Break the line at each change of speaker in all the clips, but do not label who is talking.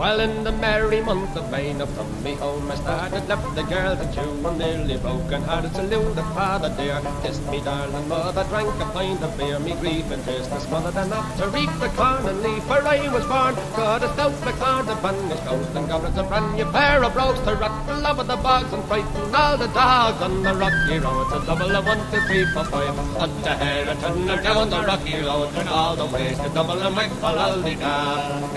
While in the merry month of May, now from me home I started, left the girl to chew, and nearly broken hearted saluted father dear. Kissed me darling mother, drank a pint of beer, me grief and business smothered enough to reap the corn and leaf. For I was born, got a stout McCord upon his coast, and got us a brand new pair of brogues to rock the love of the bogs and frighten all the dogs on the rocky road. It's a double of 1, 2, 3, 4, 5. Up the hair and turn her down the rocky road, and all the ways to double a McFallaldy.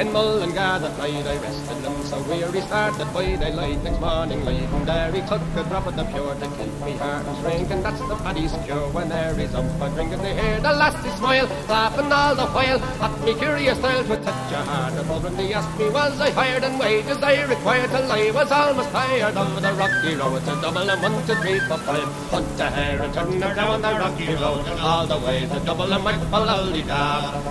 In Mullingar that night I rested them so weary, started by daylight next morning, leaving there he took a drop of the pure to keep me heart and drink, and that's the paddy's cure. When there is up a drinking they hear the lassie smile, laughing all the while at me curious style to touch a heart. And when they asked me was I hired and wages I required till I was almost tired of the rocky road. It's a double and 1, 2, 3, 4, 5. Hunt a hare and turn her down the rocky road, and all the way to double and McFallaldy.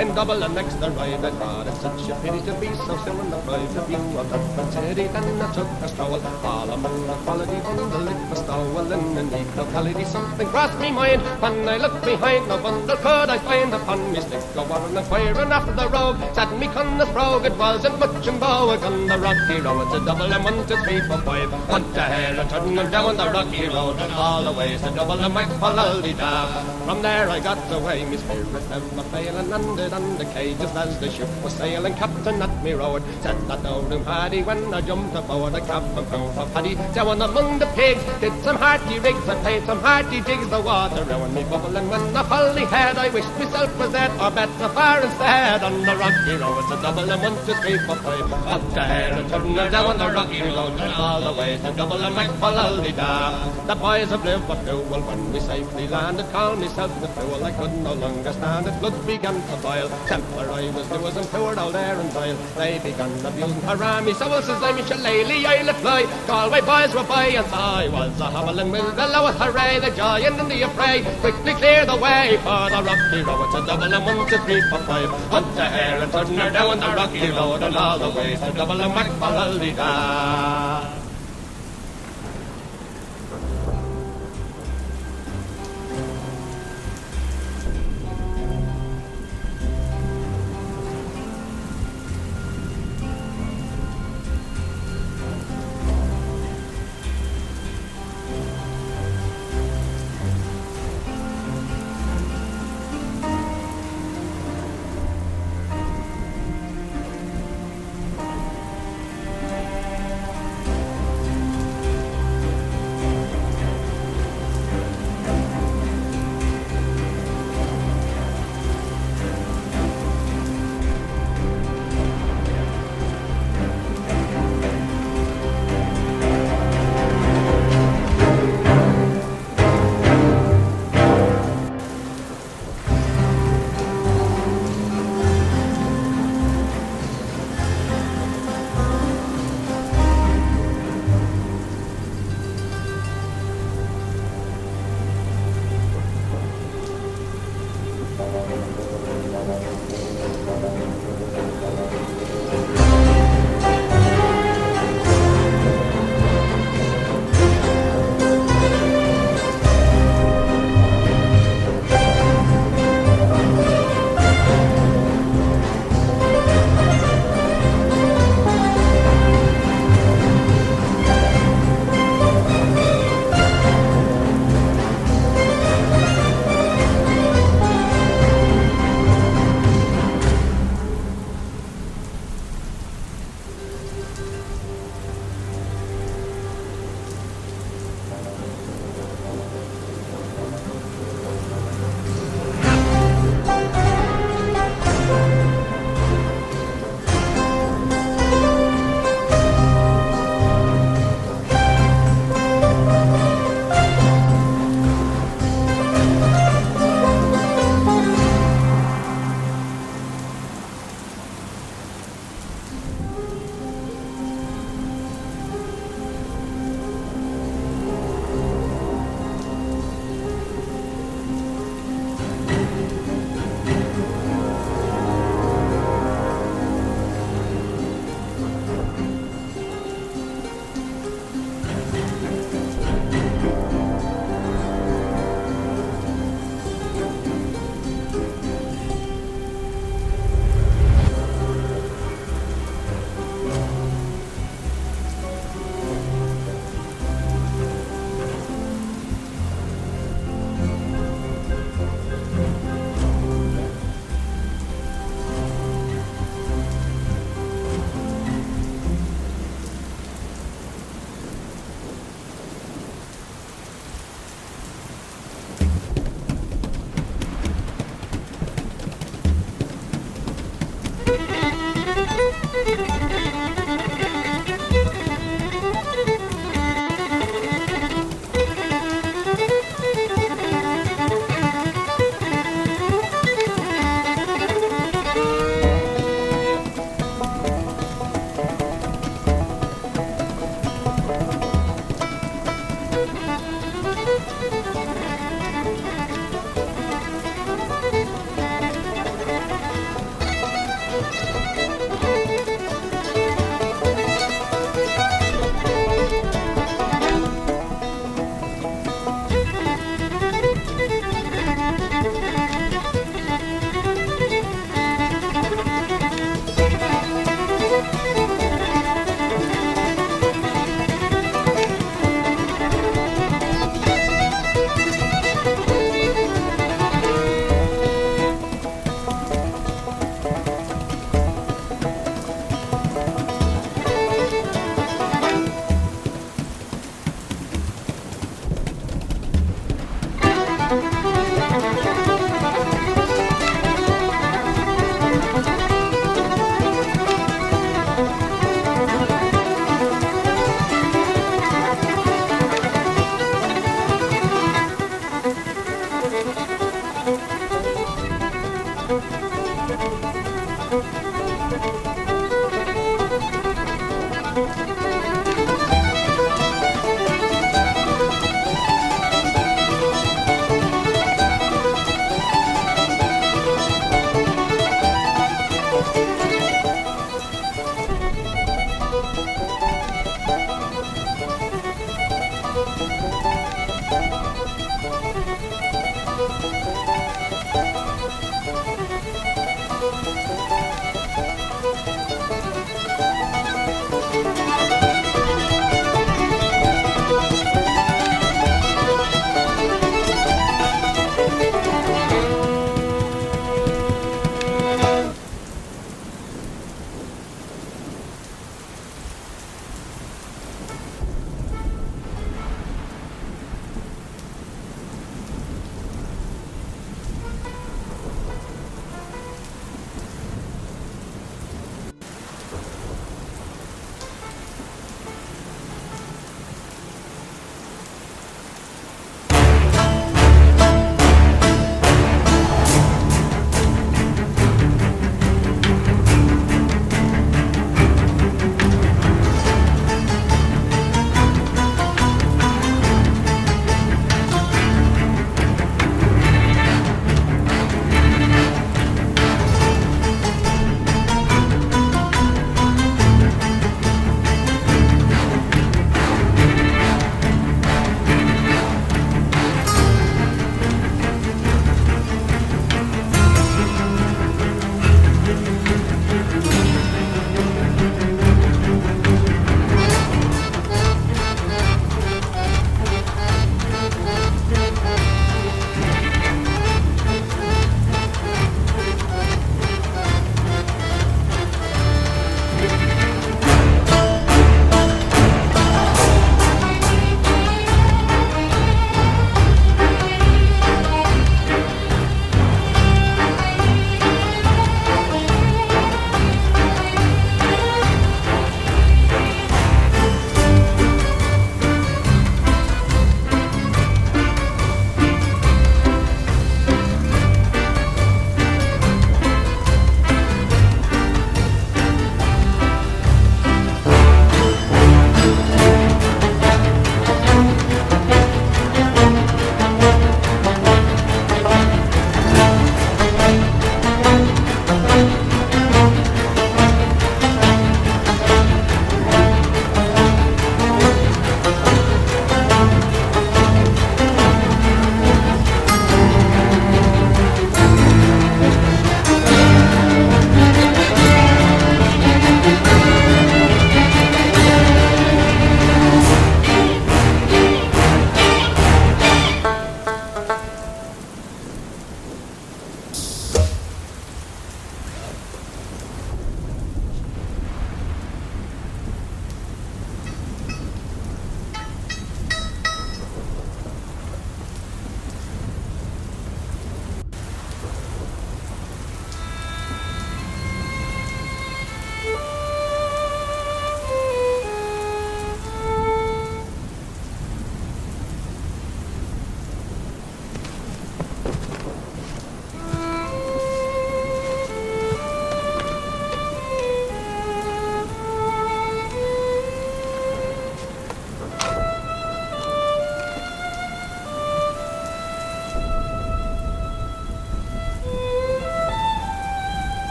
In double and next the ride I thought it's such a pity to be so still in the private view of the city. Then I took a stroll all among the quality on the liquor stowell in the neat locality. Something crossed me mind when I looked behind, no bundle could I find upon me stick. Go on and firing after the rogue, said me con the brogue, it wasn't much in bow on the rocky road. It's a double and 1, 2, 3, 4, 5. Hunt a hare and turn them down the rocky road, and all the ways to double and McFallaldy. From there I got away, me spirit never failing, landed on the quay just as the ship was sailing. Captain at me road said that no room Paddy when I jumped aboard the cabin crew for Paddy. Down among the pigs, did some hearty rigs, I played some hearty jigs, the water round me bubbling. When I fully had, I wished myself was dead, or better far instead. On the rocky road, it's a double and 1, 2, 3, 4, 5. Up the hair and turn her down the rocky road, and all the way to double and McFallaldy. The boys of Liverpool, when we safely landed, called myself the fool. I could no longer stand it, blood began to boil. Temper I was doing and poured all there and vile. They began abusing her me, so says I'm a shillelagh, I let fly. Galway boys were by, and I was a hobbling with the lowest hooray, the joy and in the affray. Quickly clear the way for the rocky road. It's a double and 1, 2, 3, 4, 5. Hunt a hare and turn her down the rocky road, and all the ways to double and McFallaldy.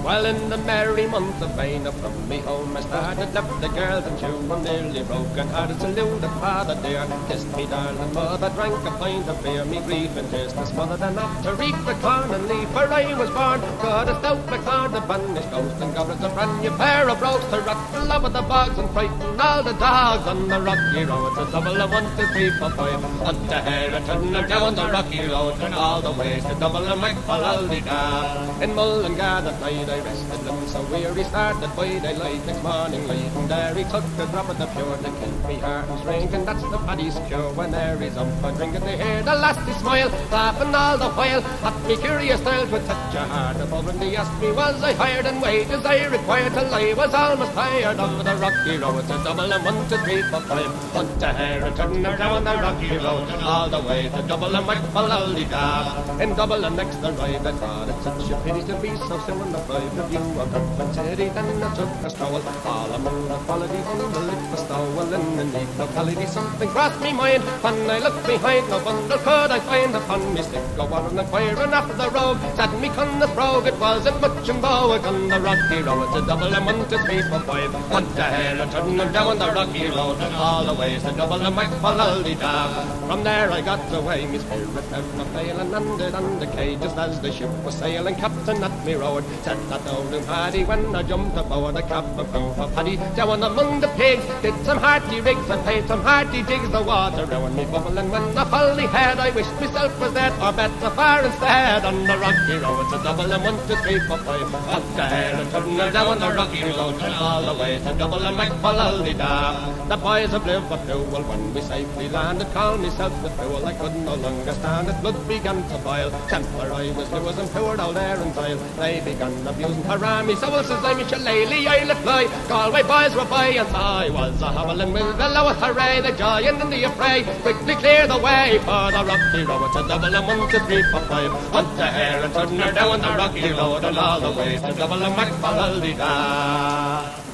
Well, in the merry month of May, up from me home I started, left the girls and you and nearly broken hearted. Saluted father dear, kissed me darling mother, drank a pint of beer, me grief and tearless mother. Then up to reap the corn and leaf where I was born, got a stout McCord, a banished ghost, and goblins a brand new pair of brogues to rock the love of the bogs and frighten all the dogs on the rocky road. It's a double of 1, 2, 3, 4, 5, up the hair and turn them down the rocky road, and all the way to double a McFallaldy. In Mullingar that night I rested them so weary, started by daylight next morning late, and there he took a drop of the pure to keep me heart and drink, and that's the paddy's cure. When there he's up and drinking they hear the lassie smile, laughing all the while at me curious styles with such a heart above. And he asked me was I hired and wages I required till I was almost tired of the rocky road. It's a double and 1, 2, 3, 4, 5, hunt a hare and turn her down the rocky road, all the way to double and McFallaldy. In double and next arrived I thought it's such a pity to be so soon deprived of you of Dublin City. Then I took a stroll all among the quality on the lip of stowel in the neat locality. Something crossed me mind when I looked behind, no bundle could I find upon me stick. Go on inquiring after the rogue, said me con the brogue, it wasn't much in Bowick on the rocky road. It's a double and 1, 2, 3, 4, 5, hunt a hare and turn them down the rocky road, all the way to double and McFallaldy. From there I got away, me spirit never failing, landed on the quay just as the ship was sailing. Captain at me road said that old Paddy when I jumped aboard the captain for Paddy down among the pigs, did some hearty rigs and paid some hearty digs. The water round me bubbling when I fully had, I wished myself was dead or better far instead. On the rocky road it's a double and 1, 2, 3, 4, 5, up the hare and turn her down the rocky road, all the way to double and McFallaldy. The boys of Liverpool, when we safely landed, called myself the fool. I could no longer stand it, blood began to boil, temper I was Lewis and poured all air and tile. They began abusing her me, so says I'm a shillelagh, I let fly. Galway boys were by, and I was a hobbling with the lowest hooray. The giant in the affray quickly clear the way for the rocky road. It's a double and 1, 2, 3, 4, 5, hunt the hare and turn her down the rocky road, and all the way to double and McFallaldy.